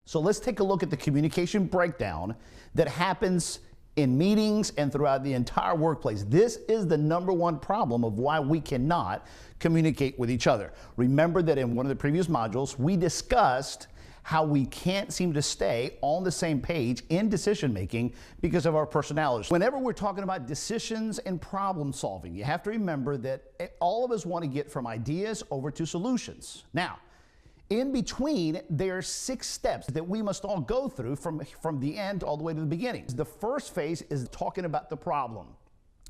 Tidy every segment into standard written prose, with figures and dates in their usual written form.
So let's take a look at the communication breakdown that happens in meetings and throughout the entire workplace. This is the number one problem of why we cannot communicate with each other. Remember that in one of the previous modules, we discussed how we can't seem to stay on the same page in decision making because of our personalities. Whenever we're talking about decisions and problem solving, you have to remember that all of us want to get from ideas over to solutions. Now, in between, there are 6 steps that we must all go through from the end all the way to the beginning. The first phase is talking about the problem.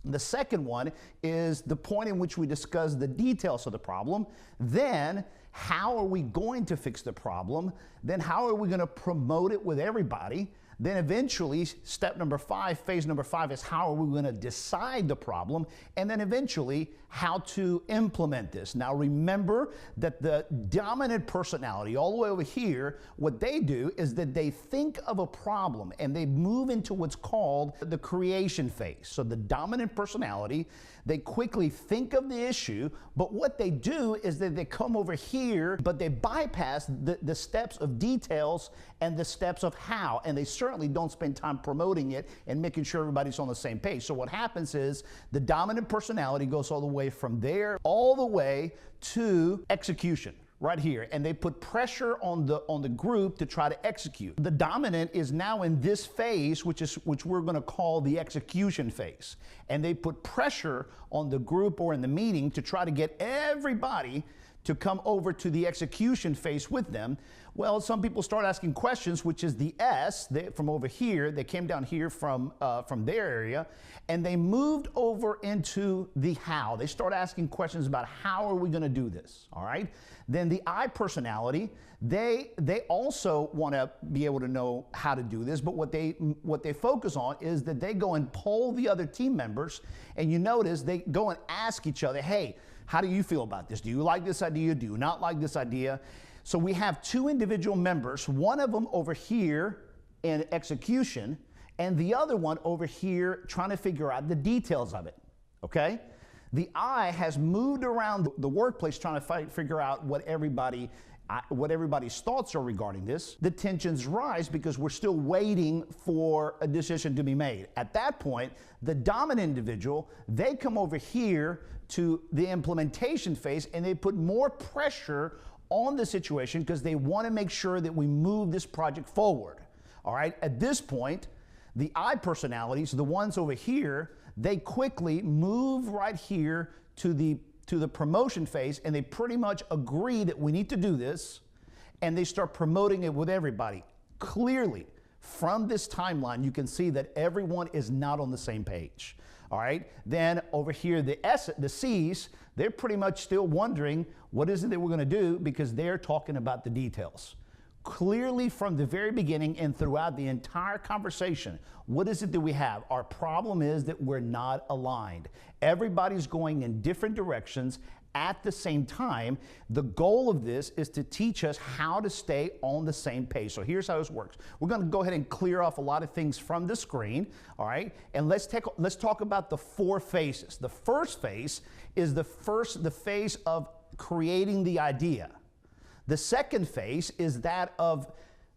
The second one is the point in which we discuss the details of the problem. Then, how are we going to fix the problem? Then, how are we going to promote it with everybody? Then eventually, step number 5, phase number 5 is how are we going to decide the problem? And then eventually, how to implement this. Now remember that the dominant personality, all the way over here, what they do is that they think of a problem and they move into what's called the creation phase. So the dominant personality, they quickly think of the issue, but what they do is that they come over here, but they bypass the steps of details and the steps of how, and they certainly don't spend time promoting it and making sure everybody's on the same page. So what happens is the dominant personality goes all the way from there all the way to execution right here, and they put pressure on the group to try to execute. The dominant is now in this phase, which we're going to call the execution phase, and they put pressure on the group or in the meeting to try to get everybody to come over to the execution phase with them. Well, some people start asking questions, which is the S. From over here, they came down here from their area, and they moved over into the how. They start asking questions about how are we going to do this, all right? Then the I personality, they also want to be able to know how to do this, but what they focus on is that they go and poll the other team members, and you notice they go and ask each other, hey, how do you feel about this? Do you like this idea? Do you not like this idea? So we have 2 individual members, one of them over here in execution, and the other one over here trying to figure out the details of it, okay? The I has moved around the workplace trying to figure out what everybody's thoughts are regarding this. The tensions rise because we're still waiting for a decision to be made. At that point, the dominant individual, they come over here to the implementation phase and they put more pressure on the situation because they want to make sure that we move this project forward. All right, at this point, the I personalities, the ones over here, they quickly move right here to the promotion phase, and they pretty much agree that we need to do this, and they start promoting it with everybody. Clearly, from this timeline, you can see that everyone is not on the same page. All right, then over here, the C's, they're pretty much still wondering what is it that we're going to do because they're talking about the details. Clearly from the very beginning and throughout the entire conversation, what is it that we have? Our problem is that we're not aligned. Everybody's going in different directions at the same time. The goal of this is to teach us how to stay on the same page. So here's how this works. We're going to go ahead and clear off a lot of things from the screen, all right? And let's talk about the 4 phases. The first phase is the phase of creating the idea. The second phase is that of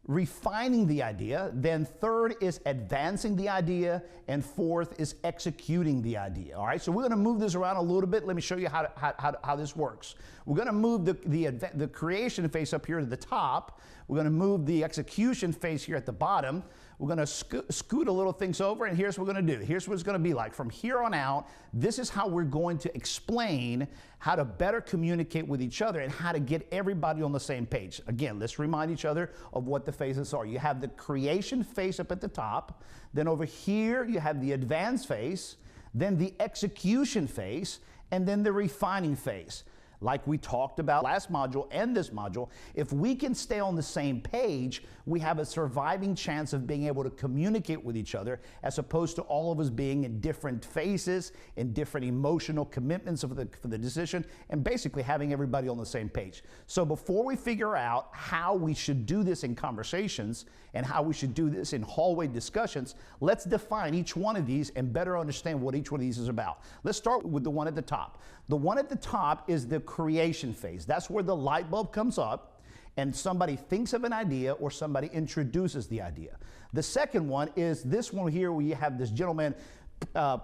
refining the idea. Then third is advancing the idea. And fourth is executing the idea. All right, so we're going to move this around a little bit. Let me show you how this works. We're going to move the creation phase up here to the top. We're going to move the execution phase here at the bottom. We're going to scoot a little things over, and here's what we're going to do. Here's what it's going to be like. From here on out, this is how we're going to explain how to better communicate with each other and how to get everybody on the same page. Again, let's remind each other of what the phases are. You have the creation phase up at the top. Then over here, you have the advance phase, then the execution phase, and then the refining phase. Like we talked about last module and this module, if we can stay on the same page, we have a surviving chance of being able to communicate with each other as opposed to all of us being in different phases, in different emotional commitments for the decision, and basically having everybody on the same page. So before we figure out how we should do this in conversations and how we should do this in hallway discussions, let's define each one of these and better understand what each one of these is about. Let's start with the one at the top. The one at the top is the creation phase. That's where the light bulb comes up and somebody thinks of an idea or somebody introduces the idea. The second one is this one here where you have this gentleman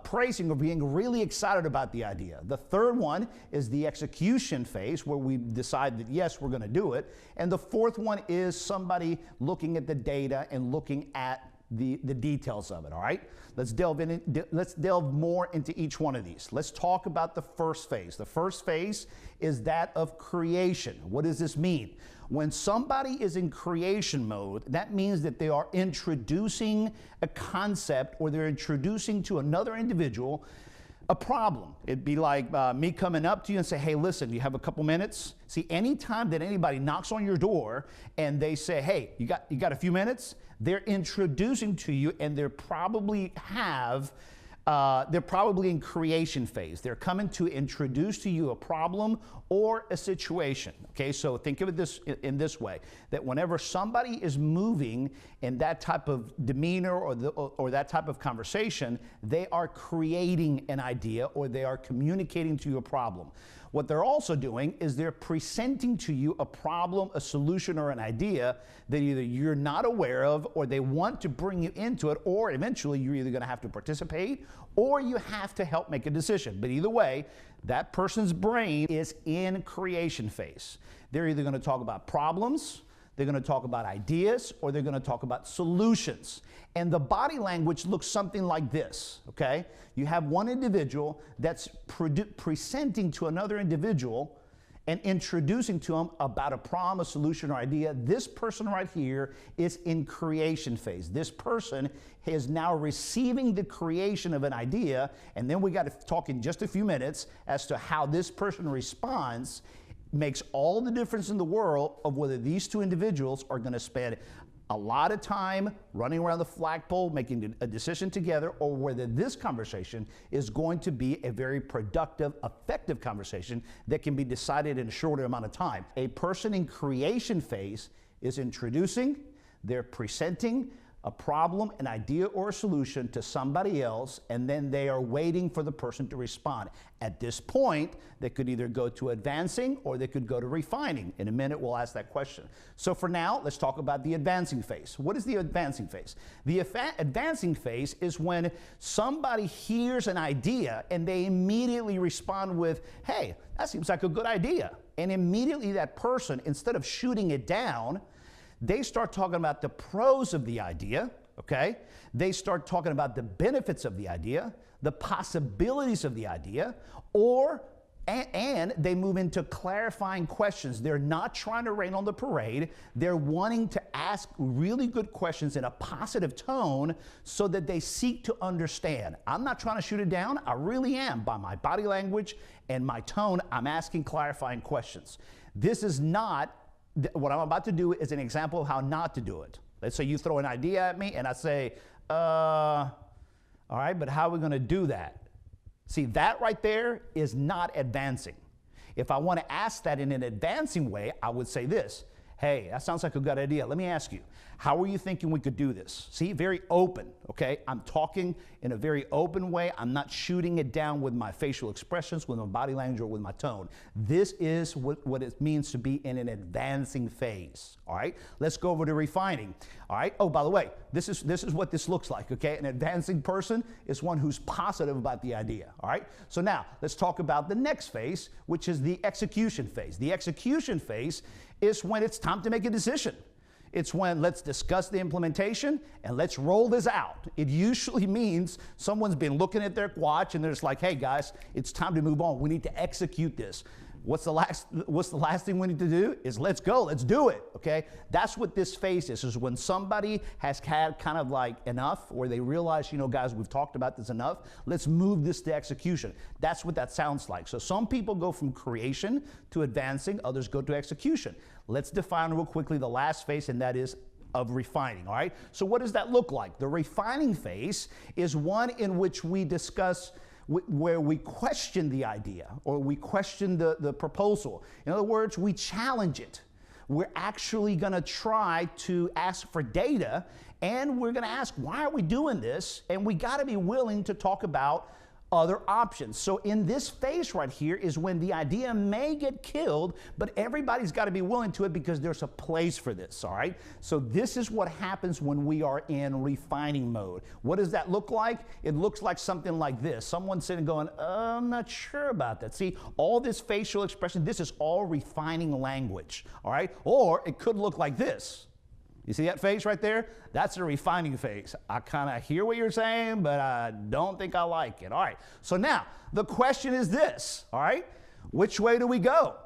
praising or being really excited about the idea. The third one is the execution phase where we decide that yes, we're going to do it. And the fourth one is somebody looking at the data and looking at the details of it. All right, let's delve more into each one of these. Let's talk about the first phase. The first phase is that of creation. What does this mean? When somebody is in creation mode, that means that they are introducing a concept or they're introducing to another individual a problem. It'd be like me coming up to you and say, hey, listen, you have a couple minutes? See, anytime that anybody knocks on your door and they say, hey, you got a few minutes? They're introducing to you, and they're probably in creation phase. They're coming to introduce to you a problem or a situation. Okay, so think of it in this way, that whenever somebody is moving in that type of demeanor or that type of conversation, they are creating an idea or they are communicating to you a problem. What they're also doing is they're presenting to you a problem, a solution, or an idea that either you're not aware of or they want to bring you into it, or eventually you're either going to have to participate or you have to help make a decision. But either way, that person's brain is in creation phase. They're either going to talk about problems, they're going to talk about ideas, or they're going to talk about solutions. And the body language looks something like this, okay? You have one individual that's presenting to another individual and introducing to them about a problem, a solution, or idea. This person right here is in creation phase. This person is now receiving the creation of an idea, and then we got to talk in just a few minutes as to how this person responds. Makes all the difference in the world of whether these two individuals are going to spend a lot of time running around the flagpole making a decision together, or whether this conversation is going to be a very productive, effective conversation that can be decided in a shorter amount of time. A person in creation phase is introducing, they're presenting a problem, an idea, or a solution to somebody else, and then they are waiting for the person to respond. At this point, they could either go to advancing or they could go to refining. In a minute, we'll ask that question. So for now, let's talk about the advancing phase. What is the advancing phase? The advancing phase is when somebody hears an idea and they immediately respond with, hey, that seems like a good idea. And immediately that person, instead of shooting it down, they start talking about the pros of the idea, okay? They start talking about the benefits of the idea, the possibilities of the idea, and they move into clarifying questions. They're not trying to rain on the parade. They're wanting to ask really good questions in a positive tone so that they seek to understand. I'm not trying to shoot it down. I really am. By my body language and my tone, I'm asking clarifying questions. This is not what I'm about to do is an example of how not to do it. Let's say you throw an idea at me and I say, all right, but how are we going to do that? See, that right there is not advancing. If I want to ask that in an advancing way, I would say this. Hey, that sounds like a good idea. Let me ask you, how are you thinking we could do this? See, very open, okay? I'm talking in a very open way. I'm not shooting it down with my facial expressions, with my body language, or with my tone. This is what it means to be in an advancing phase, all right? Let's go over to refining, all right? Oh, by the way, this is what this looks like, okay? An advancing person is one who's positive about the idea, all right? So now, let's talk about the next phase, which is the execution phase. The execution phase is when it's time to make a decision. It's when let's discuss the implementation and let's roll this out. It usually means someone's been looking at their watch and they're just like, hey guys, it's time to move on. We need to execute this. What's the last thing we need to do is let's go, let's do it, okay? That's what this phase is when somebody has had kind of like enough, or they realize, you know, guys, we've talked about this enough, let's move this to execution. That's what that sounds like. So some people go from creation to advancing, others go to execution. Let's define real quickly the last phase, and that is of refining, all right? So what does that look like? The refining phase is one in which we discuss where we question the idea or we question the proposal. In other words, we challenge it. We're actually going to try to ask for data, and we're going to ask, why are we doing this? And we got to be willing to talk about other options. So in this phase right here is when the idea may get killed, but everybody's got to be willing to it because there's a place for this, all right? So this is what happens when we are in refining mode. What does that look like? It looks like something like this. Someone sitting going, I'm not sure about that. See, all this facial expression, this is all refining language, all right? Or it could look like this. You see that face right there? That's a refining face. I kind of hear what you're saying, but I don't think I like it. All right. So now the question is this, all right? Which way do we go?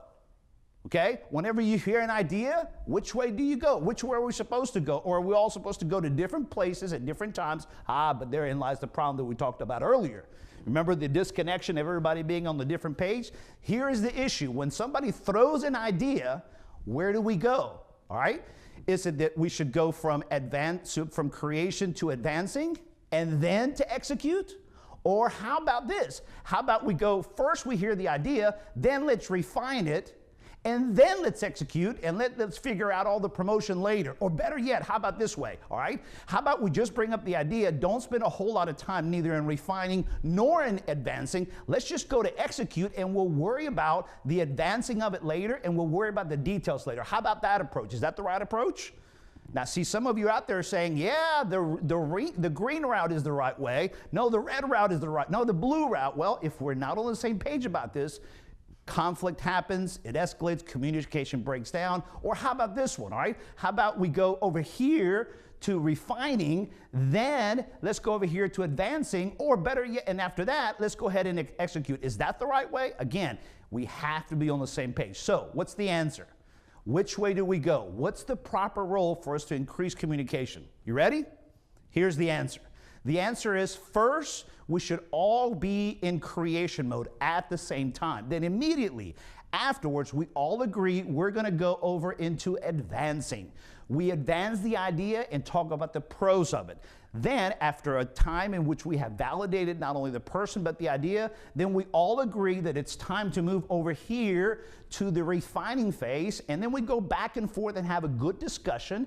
Okay? Whenever you hear an idea, which way do you go? Which way are we supposed to go? Or are we all supposed to go to different places at different times? But therein lies the problem that we talked about earlier. Remember the disconnection of everybody being on the different page? Here is the issue. When somebody throws an idea, where do we go? All right? Is it that we should go from creation to advancing and then to execute? Or how about this? How about we go first, we hear the idea, then let's refine it, and then let's execute, and let's figure out all the promotion later. Or better yet, how about this way, all right? How about we just bring up the idea, don't spend a whole lot of time neither in refining nor in advancing. Let's just go to execute, and we'll worry about the advancing of it later, and we'll worry about the details later. How about that approach? Is that the right approach? Now, see, some of you out there saying, yeah, the green route is the right way. No, the red route is the right. No, the blue route. Well, if we're not on the same page about this, conflict happens, it escalates, communication breaks down. Or how about this one, all right? How about we go over here to refining, then let's go over here to advancing, or better yet, and after that, let's go ahead and execute. Is that the right way? Again, we have to be on the same page. So what's the answer? Which way do we go? What's the proper role for us to increase communication? You ready? Here's the answer. The answer is first, we should all be in creation mode at the same time. Then immediately afterwards, we all agree we're going to go over into advancing. We advance the idea and talk about the pros of it. Then, after a time in which we have validated not only the person but the idea, then we all agree that it's time to move over here to the refining phase, and then we go back and forth and have a good discussion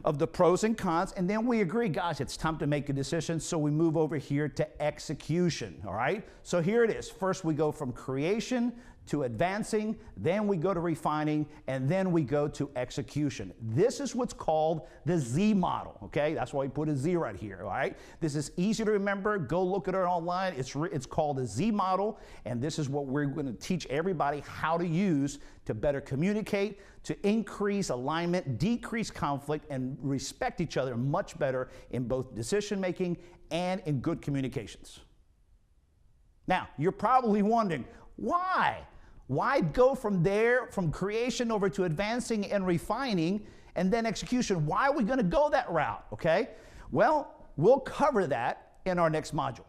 of the pros and cons, and then we agree, gosh, it's time to make a decision, so we move over here to execution, all right? So here it is. First, we go from creation to advancing, then we go to refining, and then we go to execution. This is what's called the Z model, okay? That's why we put a Z right here, all right? This is easy to remember. Go look at it online. It's called the Z model, and this is what we're going to teach everybody how to use to better communicate, to increase alignment, decrease conflict, and respect each other much better in both decision-making and in good communications. Now, you're probably wondering, why? Why go from there, from creation over to advancing and refining, and then execution? Why are we going to go that route, okay? Well, we'll cover that in our next module.